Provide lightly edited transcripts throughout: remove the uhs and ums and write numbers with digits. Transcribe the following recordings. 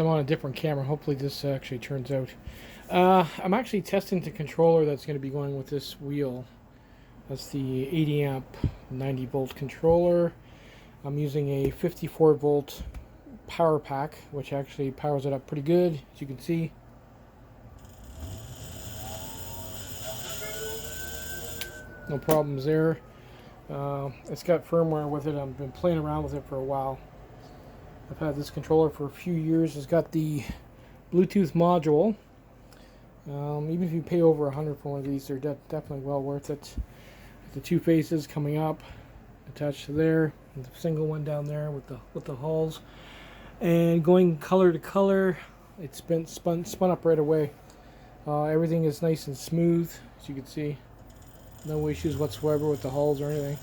I'm on a different camera. Hopefully this actually turns out. I'm actually testing the controller that's going to be going with this wheel. That's the 80 amp 90 volt controller. I'm using a 54 volt power pack, which actually powers it up pretty good, as you can see. No problems there. It's got firmware with it. I've been playing around with it for a while. I've had this controller for a few years. It's got the Bluetooth module. Even if you pay over $100 for one of these, they're definitely well worth it. The two faces coming up, attached to there, and the single one down there with the hulls, and going color to color. It's been spun up right away. Everything is nice and smooth, as you can see. No issues whatsoever with the hulls or anything.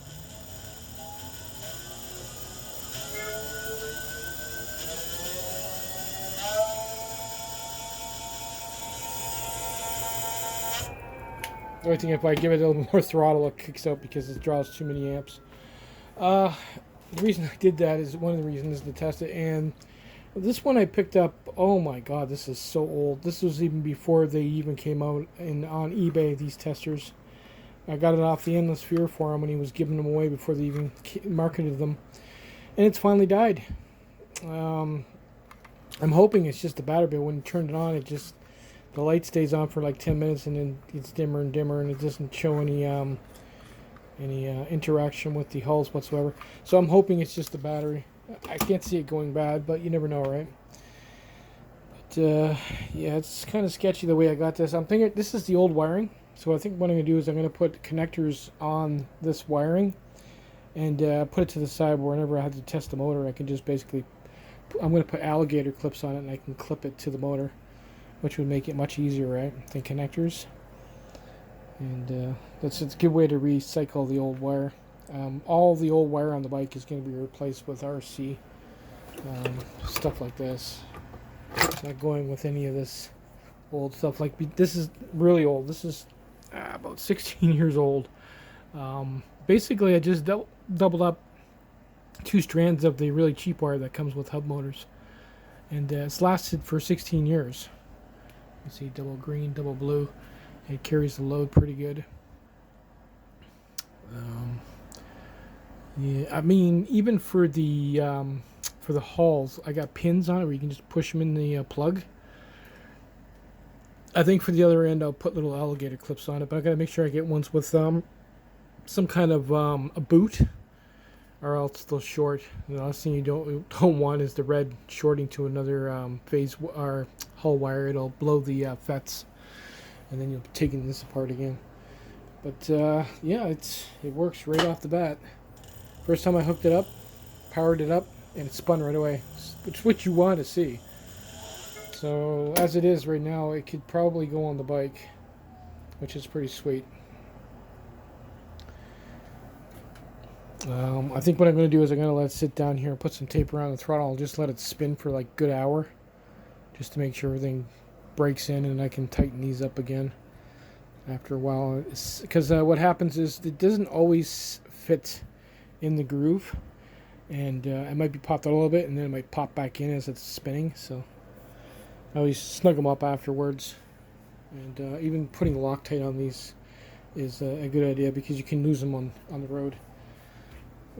The only thing, if I give it a little more throttle, it kicks out because it draws too many amps. The reason I did that is one of the reasons to test it. And this one I picked up. Oh my God, this is so old. This was even before they even came out on eBay. These testers. I got it off the Endless Fear forum when he was giving them away before they even marketed them, and it's finally died. I'm hoping it's just the battery, but when you turn it on, the light stays on for like 10 minutes and then it's dimmer and dimmer, and it doesn't show any interaction with the hulls whatsoever. So I'm hoping it's just the battery. I can't see it going bad, but you never know, right? But yeah, it's kind of sketchy the way I got this. I'm thinking this is the old wiring. So I think what I'm going to do is I'm going to put connectors on this wiring and put it to the side where whenever I have to test the motor, I can just basically, I'm going to put alligator clips on it and I can clip it to the motor, which would make it much easier, right, than connectors. And that's a good way to recycle the old wire. All the old wire on the bike is going to be replaced with RC, stuff like this. It's not going with any of this old stuff. Like, this is really old. This is about 16 years old. Basically, I just doubled up 2 strands of the really cheap wire that comes with hub motors, and it's lasted for 16 years. You see, double green, double blue. It carries the load pretty good. Yeah, I mean, even for the hulls, I got pins on it where you can just push them in the plug. I think for the other end, I'll put little alligator clips on it, but I gotta make sure I get ones with some kind of a boot, or else they'll short. The last thing you don't want is the red shorting to another phase or hull wire. It'll blow the FETs, and then you'll be taking this apart again. But yeah, it works right off the bat. First time I hooked it up, powered it up, and it spun right away, which is what you want to see. So as it is right now, it could probably go on the bike, which is pretty sweet. I think what I'm going to do is I'm going to let it sit down here and put some tape around the throttle and just let it spin for like a good hour, just to make sure everything breaks in, and I can tighten these up again after a while. Because what happens is it doesn't always fit in the groove, and it might be popped out a little bit, and then it might pop back in as it's spinning. So I always snug them up afterwards, and even putting Loctite on these is a good idea because you can lose them on the road.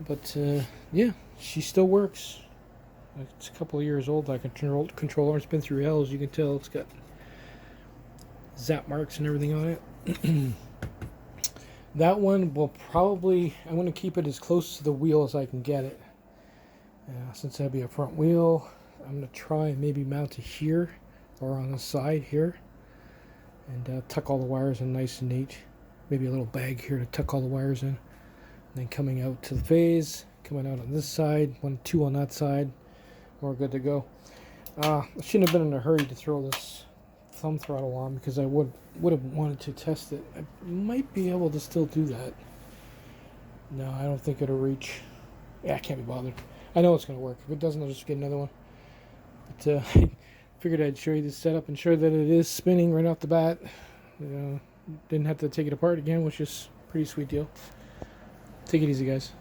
But yeah, she still works. It's a couple of years old. That controller, it's been through hell, as you can tell. It's got zap marks and everything on it. That one will probably, I'm going to keep it as close to the wheel as I can get it. Since that'll be a front wheel, I'm going to try and maybe mount it here or on the side here, and tuck all the wires in nice and neat. Maybe a little bag here to tuck all the wires in. And then coming out to the phase, coming out on this side, 2 on that side. We're good to go. I shouldn't have been in a hurry to throw this thumb throttle on because I would have wanted to test it. I might be able to still do that. No, I don't think it'll reach. Yeah, I can't be bothered. I know it's going to work. If it doesn't, I'll just get another one. But I figured I'd show you this setup and show that it is spinning right off the bat. Didn't have to take it apart again, which is a pretty sweet deal. Take it easy, guys.